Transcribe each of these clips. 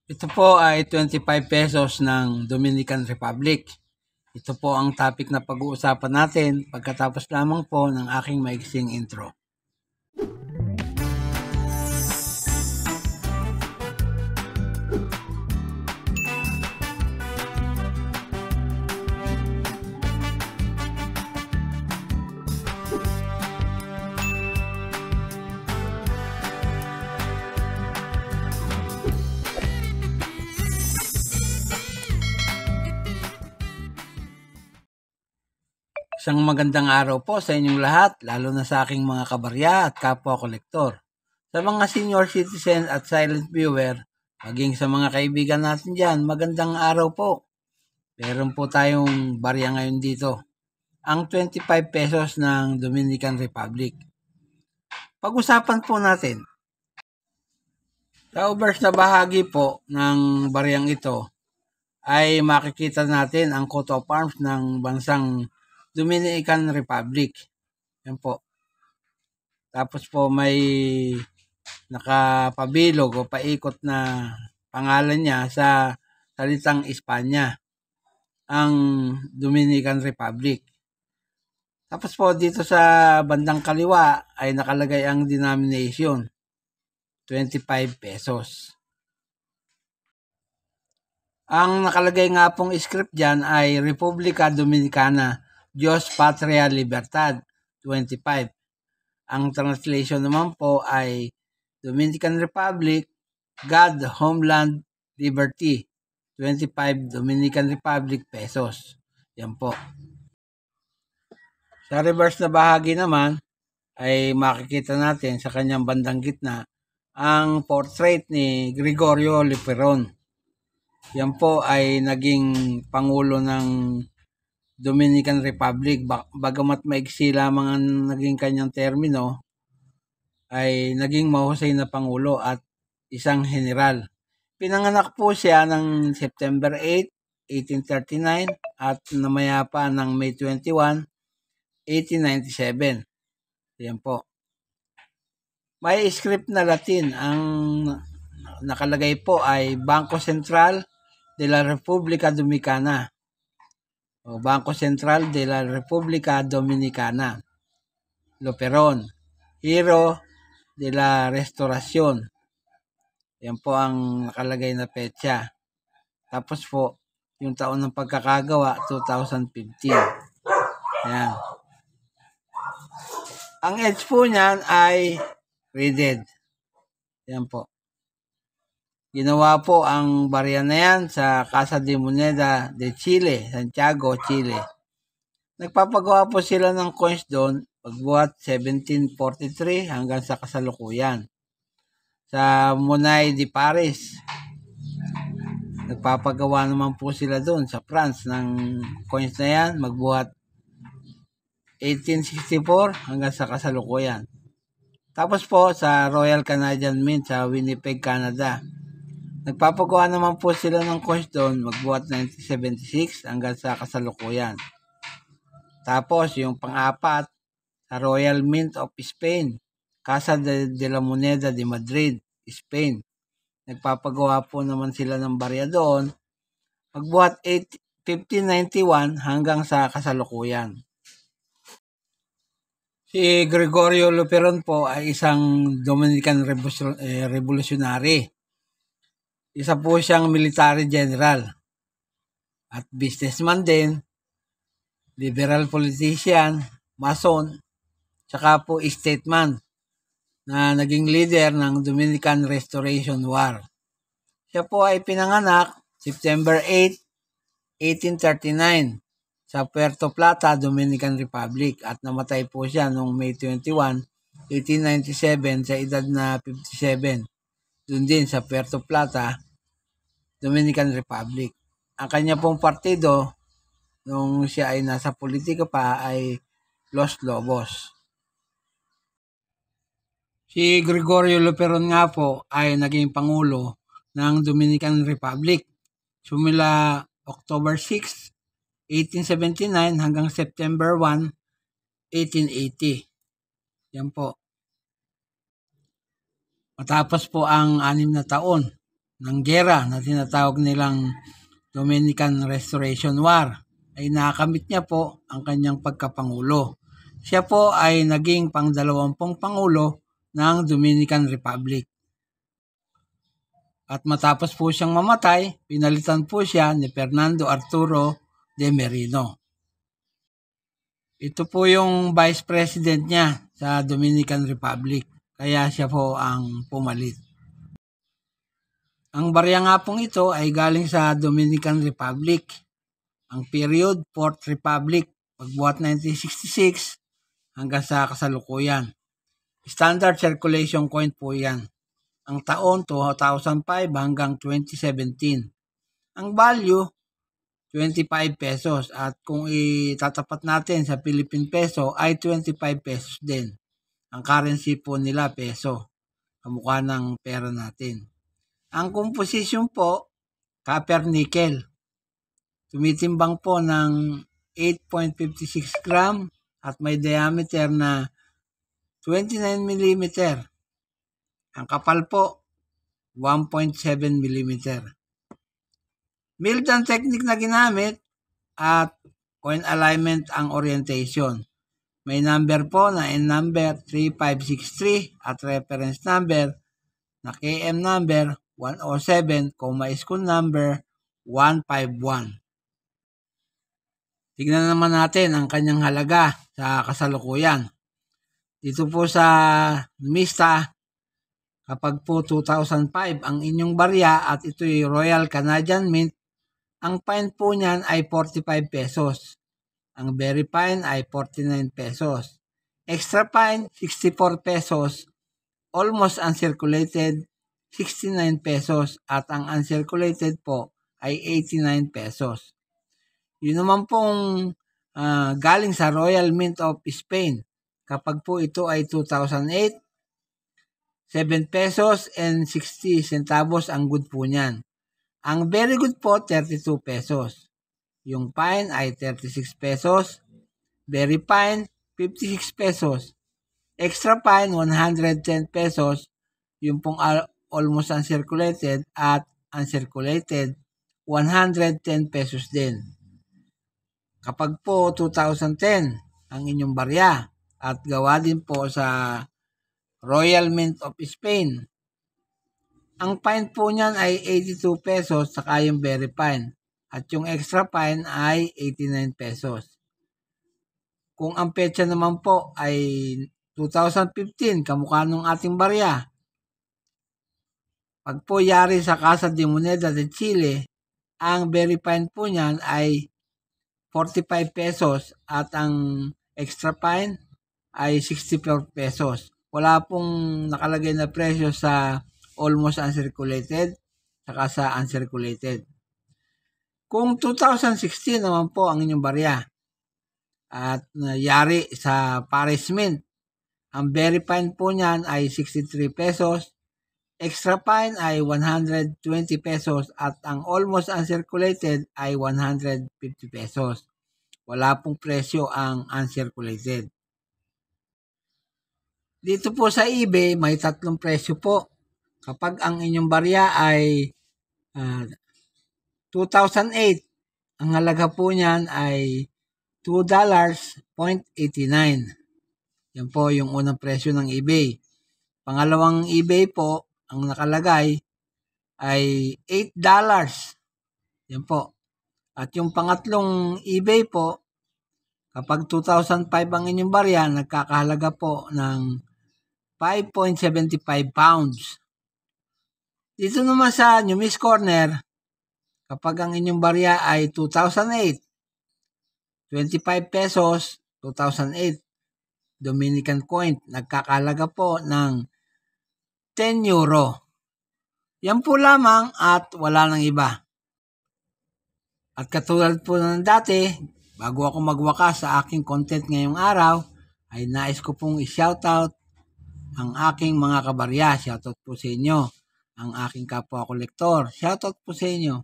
Ito po ay 25 pesos ng Dominican Republic. Ito po ang topic na pag-uusapan natin pagkatapos lamang po ng aking maiksing intro. Isang magandang araw po sa inyong lahat, lalo na sa aking mga kabarya at kapwa-kolektor. Sa mga senior citizen at silent viewer, maging sa mga kaibigan natin dyan, magandang araw po. Meron po tayong barya ngayon dito, ang 25 pesos ng Dominican Republic. Pag-usapan po natin. Sa obverse na bahagi po ng baryang ito, ay makikita natin ang coat of arms ng bansang Dominican Republic. Yan po. Tapos po may nakapabilog o paikot na pangalan niya sa salitang Espanya, ang Dominican Republic. Tapos po dito sa bandang kaliwa ay nakalagay ang denomination, 25 pesos. Ang nakalagay nga pong script dyan ay Republica Dominicana, Dios Patria Libertad, 25. Ang translation naman po ay Dominican Republic, God, Homeland, Liberty, 25 Dominican Republic pesos. Yan po. Sa reverse na bahagi naman, ay makikita natin sa kanyang bandang gitna ang portrait ni Gregorio Luperon. Yan po ay naging Pangulo ng Dominican Republic. Bagamat maigsi lamang ang naging kanyang termino, ay naging mahusay na Pangulo at isang general. Pinanganak po siya ng September 8, 1839 at namayapa ng May 21, 1897. Yan po. May script na Latin. Ang nakalagay po ay Banco Central de la República Dominicana o Banco Central de la República Dominicana. Luperon, Hero de la Restauración. Yan po ang nakalagay na petsa. Tapos po, yung taon ng pagkakagawa, 2015. Yan. Ang edge po niyan ay reeded. Yan po. Ginawa po ang barya na yan sa Casa de Moneda de Chile, Santiago, Chile. Nagpapagawa po sila ng coins doon pagbuhat 1743 hanggang sa kasalukuyan. Sa Monnaie de Paris, nagpapagawa naman po sila doon sa France ng coins na yan, magbuhat 1864 hanggang sa kasalukuyan. Tapos po sa Royal Canadian Mint sa Winnipeg, Canada, nagpapagawa naman po sila ng coins doon, magbuhat 1976 hanggang sa kasalukuyan. Tapos yung pang-apat, sa Royal Mint of Spain, Casa de la Moneda de Madrid, Spain. Nagpapagawa po naman sila ng barya doon, magbuhat 1591 hanggang sa kasalukuyan. Si Gregorio Luperon po ay isang Dominican revolutionary. Isa po siyang military general at businessman din, liberal politician, mason, saka po statesman na naging leader ng Dominican Restoration War. Siya po ay pinanganak September 8, 1839 sa Puerto Plata, Dominican Republic at namatay po siya noong May 21, 1897 sa edad na 57. Doon din sa Puerto Plata, Dominican Republic. Ang kanya pong partido nung siya ay nasa politika pa ay Los Lobos. Si Gregorio Luperon nga po ay naging Pangulo ng Dominican Republic simula October 6, 1879 hanggang September 1, 1880. Yan po. Matapos po ang 6 na taon ng giyera na tinatawag nilang Dominican Restoration War ay nakamit niya po ang kanyang pagkapangulo. Siya po ay naging pang-20 pangulo ng Dominican Republic. At matapos po siyang mamatay, pinalitan po siya ni Fernando Arturo de Merino. Ito po yung vice president niya sa Dominican Republic, kaya siya po ang pumalit. Ang barya nga pong ito ay galing sa Dominican Republic. Ang period, Fourth Republic, pagbuhat 1966 hanggang sa kasalukuyan. Standard circulation coin po yan. Ang taon, 2005 hanggang 2017. Ang value, 25 pesos. At kung itatapat natin sa Philippine peso, ay 25 pesos din. Ang currency po nila, peso. Kamukha ng pera natin. Ang composition po, copper nickel. Tumitimbang po ng 8.56 gram at may diameter na 29 mm. Ang kapal po, 1.7 mm. Mildan technique na ginamit at coin alignment ang orientation. May number po na N number 3563 at reference number na KM number 107, ISKCON number 151. Tignan naman natin ang kanyang halaga sa kasalukuyan. Dito po sa Numista, kapag po 2005 ang inyong barya at ito'y Royal Canadian Mint, ang fine po niyan ay 45 pesos. Ang very fine ay 49 pesos. Extra fine, 64 pesos. Almost uncirculated, 69 pesos. At ang uncirculated po ay 89 pesos. Yun naman pong galing sa Royal Mint of Spain. Kapag po ito ay 2008, 7 pesos and 60 centavos ang good po niyan. Ang very good po, 32 pesos. Yung fine ay 36 pesos. Very fine, 56 pesos. Extra fine, 110 pesos. Yung pong almost uncirculated at uncirculated, 110 pesos din. Kapag po 2010 ang inyong barya at gawa din po sa Royal Mint of Spain, ang fine po niyan ay 82 pesos saka yung very fine. At yung extra fine ay 89 pesos. Kung ang petsa naman po ay 2015, kamukha nung ating barya. Pag po yari sa Casa de Moneda de Chile, ang very fine po niyan ay 45 pesos at ang extra fine ay 64 pesos. Wala pong nakalagay na presyo sa almost uncirculated saka sa uncirculated. Kung 2016 naman po ang inyong barya at yari sa Paris Mint, ang very fine po niyan ay 63 pesos, extra fine ay 120 pesos at ang almost uncirculated ay 150 pesos. Wala pong presyo ang uncirculated. Dito po sa eBay, may 3 presyo po. Kapag ang inyong barya ay 2008, ang halaga po niyan ay $2.89. Yan po yung unang presyo ng eBay. Pangalawang eBay po, ang nakalagay ay $8. Yan po. At yung pangatlong eBay po, kapag 2005 ang inyong barya, nagkakahalaga po ng 5.75 pounds. Dito naman sa Numis Corner, kapag ang inyong barya ay 2008, 25 pesos, 2008, Dominican coin, nagkakahalaga po ng 10 euro. Yan po lamang at wala nang iba. At katulad po ng dati, bago ako magwakas sa aking content ngayong araw, ay nais ko pong i-shoutout ang aking mga kabarya. Shoutout po sa inyo. Ang aking kapwa-kolektor. Shoutout po sa inyo.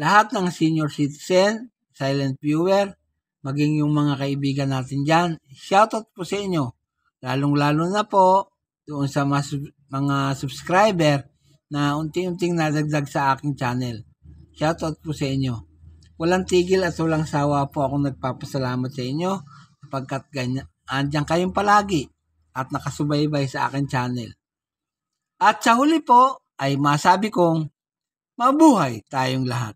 Lahat ng senior citizen, silent viewer, maging yung mga kaibigan natin dyan, shoutout po sa inyo. Lalong-lalo na po doon sa mga subscriber na unti-unting nadagdag sa aking channel. Shoutout po sa inyo. Walang tigil at walang sawa po akong nagpapasalamat sa inyo sapagkat andyan kayong palagi at nakasubaybay sa aking channel. At sa huli po ay masabi kong mabuhay tayong lahat.